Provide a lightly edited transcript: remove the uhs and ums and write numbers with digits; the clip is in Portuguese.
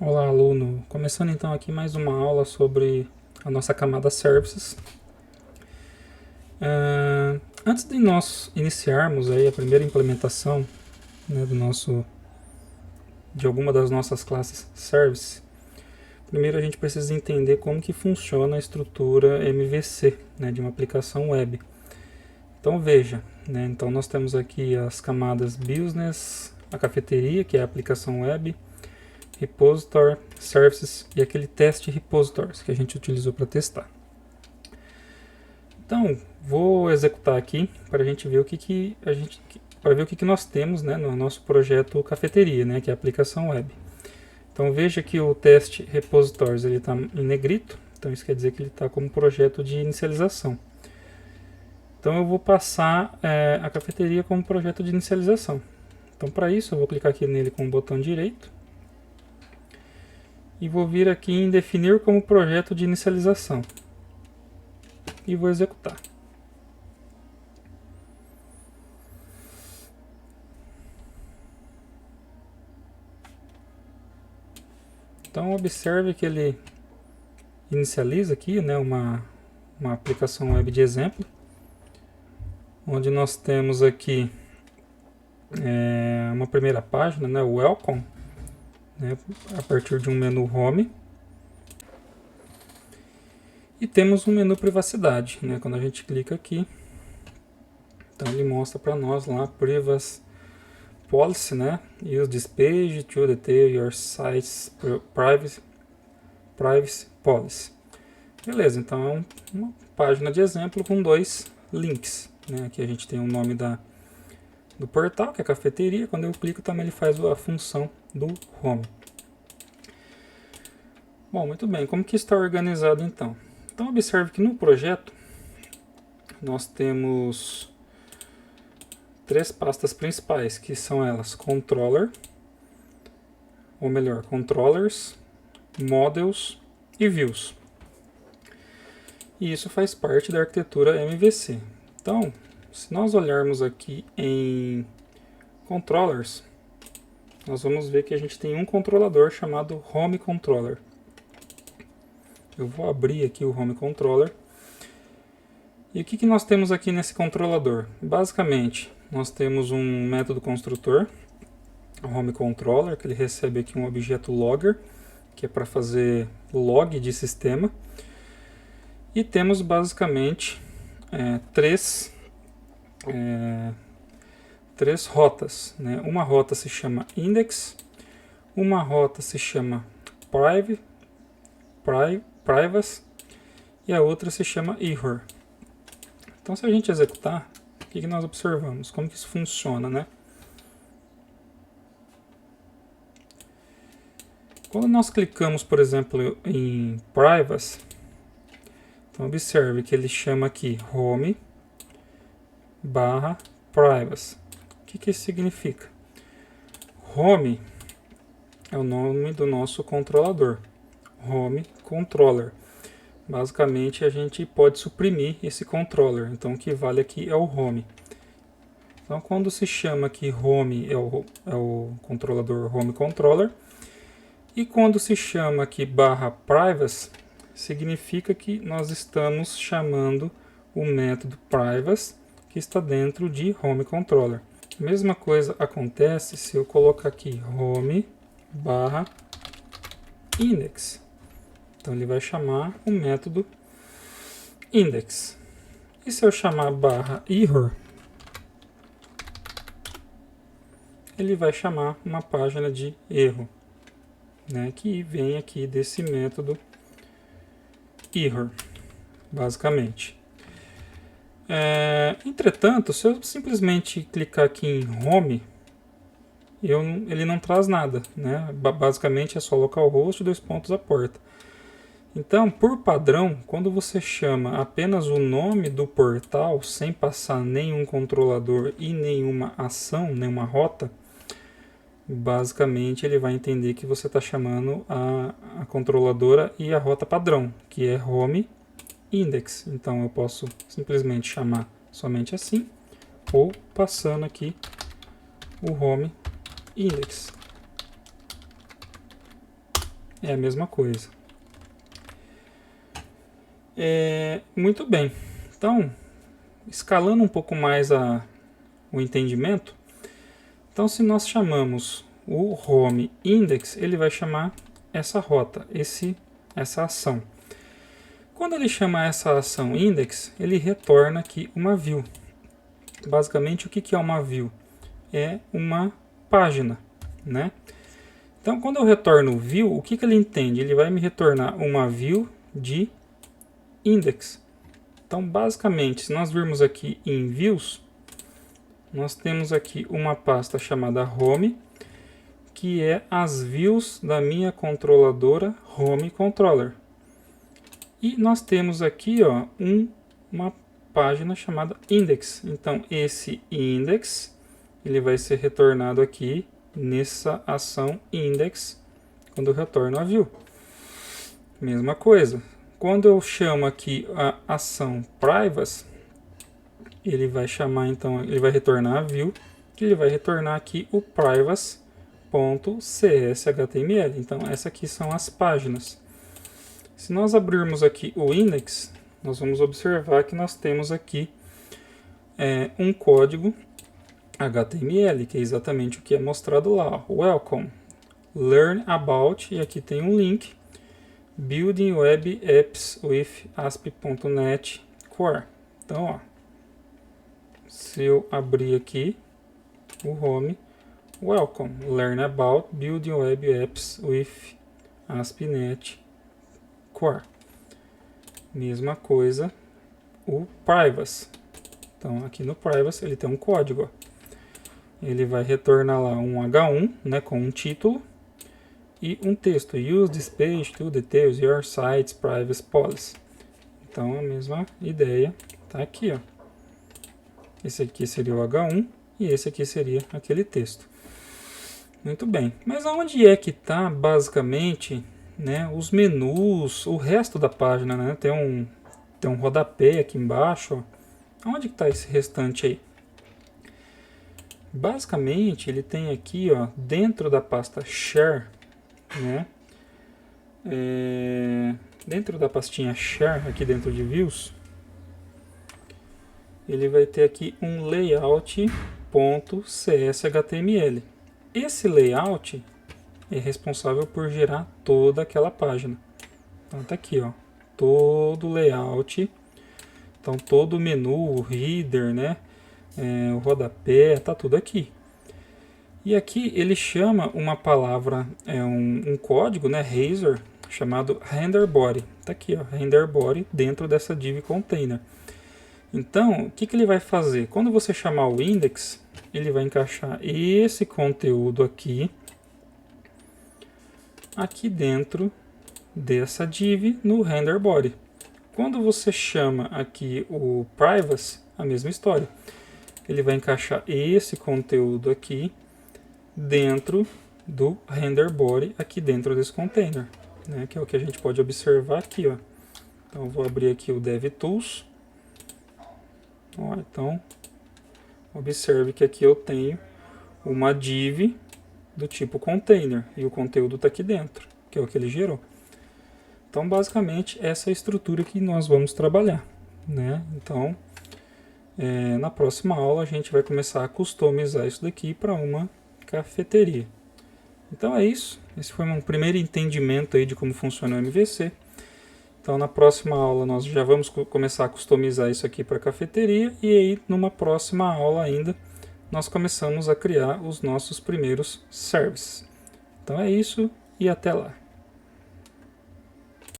Olá, aluno. Começando então aqui mais uma aula sobre a nossa camada Services. Antes de nós iniciarmos aí a primeira implementação, né, de alguma das nossas classes Service, primeiro a gente precisa entender como que funciona a estrutura MVC, né, de uma aplicação web. Então veja, né, então nós temos aqui as camadas Business, a cafeteria, que é a aplicação web, Repository, Services e aquele teste Repositories que a gente utilizou para testar. Então, vou executar aqui para a gente ver o que nós temos, né, no nosso projeto cafeteria, né, que é a aplicação web. Então veja que o teste Repositories ele está em negrito, então isso quer dizer que ele está como projeto de inicialização. Então eu vou passar a cafeteria como projeto de inicialização. Então para isso eu vou clicar aqui nele com o botão direito e vou vir aqui em definir como projeto de inicialização e vou executar. Então observe que ele inicializa aqui, né, uma aplicação web de exemplo, onde nós temos aqui uma primeira página, né, Welcome, né, a partir de um menu Home. E temos um menu Privacidade, né, quando a gente clica aqui, então ele mostra para nós lá Privacy Policy, né, Use this page to detail your site's privacy policy. Beleza, então é uma página de exemplo com dois links, né, aqui a gente tem o nome do portal, que é a cafeteria. Quando eu clico também ele faz a função do Home. Bom, muito bem, como que está organizado então? Então observe que no projeto nós temos três pastas principais, que são elas Controller, ou melhor, Controllers, Models e Views. E isso faz parte da arquitetura MVC. Então, se nós olharmos aqui em Controllers, nós vamos ver que a gente tem um controlador chamado Home Controller. Eu vou abrir aqui o Home Controller. E o que nós temos aqui nesse controlador? Basicamente, nós temos um método construtor, o Home Controller, que ele recebe aqui um objeto Logger, que é para fazer log de sistema. E temos basicamente três rotas, né? Uma rota se chama Index, uma rota se chama Privacy e a outra se chama Error. Então, se a gente executar, o que nós observamos? Como que isso funciona, né? Quando nós clicamos, por exemplo, em Privacy, então observe que ele chama aqui Home /Privacy. O que isso significa? Home é o nome do nosso controlador, Home Controller. Basicamente a gente pode suprimir esse controller, então o que vale aqui é o Home. Então quando se chama aqui Home é o controlador Home Controller, e quando se chama aqui /Privacy, significa que nós estamos chamando o método Privacy que está dentro de Home Controller. A mesma coisa acontece se eu colocar aqui Home /Index. Então ele vai chamar o método Index. E se eu chamar /Error, ele vai chamar uma página de erro, né, que vem aqui desse método Error, basicamente. Entretanto, se eu simplesmente clicar aqui em Home, ele não traz nada, né? Basicamente é só localhost e 2 pontos a porta. Então, por padrão, quando você chama apenas o nome do portal, sem passar nenhum controlador e nenhuma ação, nenhuma rota, basicamente ele vai entender que você está chamando a controladora e a rota padrão, que é Home Index. Então eu posso simplesmente chamar somente assim, ou passando aqui o Home Index. é a mesma coisa. Muito bem. Então, escalando um pouco mais o entendimento, então se nós chamamos o home index, ele vai chamar essa rota, essa ação. Quando ele chama essa ação index, ele retorna aqui uma view. Basicamente, o que é uma view? É uma página, né? Então, quando eu retorno view, o que ele entende? Ele vai me retornar uma view de index. Então, basicamente, se nós virmos aqui em views, nós temos aqui uma pasta chamada home, que é as views da minha controladora home controller. E nós temos aqui, ó, uma página chamada index. Então, esse index, ele vai ser retornado aqui nessa ação index, quando eu retorno a view. Mesma coisa. Quando eu chamo aqui a ação privacy, ele vai chamar, então, ele vai retornar a view, que ele vai retornar aqui o privacy.cshtml. Então, essas aqui são as páginas. Se nós abrirmos aqui o index, nós vamos observar que nós temos aqui um código HTML, que é exatamente o que é mostrado lá. Welcome, learn about, e aqui tem um link, Building Web Apps with ASP.NET Core. Então, ó, se eu abrir aqui o home, Welcome, learn about Building Web Apps with ASP.NET Core. Mesma coisa o privacy. Então, aqui no privacy ele tem um código, ó. Ele vai retornar lá um H1, né, com um título e um texto. Use this page to details your site's privacy policy. Então, a mesma ideia tá aqui, ó. Esse aqui seria o H1 e esse aqui seria aquele texto. Muito bem. Mas aonde é que está basicamente, né, os menus, o resto da página, né? Tem um rodapé aqui embaixo, ó. Onde que está esse restante aí? Basicamente, ele tem aqui, ó, dentro da pasta share, né? Dentro da pastinha share, aqui dentro de views, ele vai ter aqui um layout.cshtml. Esse layout é responsável por gerar toda aquela página. Então tá aqui, ó, todo o layout. Então todo o menu, o header, né, o rodapé, tá tudo aqui. E aqui ele chama uma palavra, um código, né, Razor, chamado renderBody. Tá aqui, ó, renderBody dentro dessa div container. Então, o que ele vai fazer? Quando você chamar o index, ele vai encaixar esse conteúdo aqui dentro dessa div no renderBody. Quando você chama aqui o privacy, a mesma história. Ele vai encaixar esse conteúdo aqui dentro do renderBody, aqui dentro desse container, né, que é o que a gente pode observar aqui, ó. Então, eu vou abrir aqui o DevTools. Ó, então, observe que aqui eu tenho uma div do tipo container e o conteúdo está aqui dentro, que é o que ele gerou. Então, basicamente, essa é a estrutura que nós vamos trabalhar, né? Então, na próxima aula a gente vai começar a customizar isso daqui para uma cafeteria. Então é isso. Esse foi um primeiro entendimento aí de como funciona o MVC. Então, na próxima aula nós já vamos começar a customizar isso aqui para cafeteria, e aí numa próxima aula ainda nós começamos a criar os nossos primeiros services. Então é isso e até lá.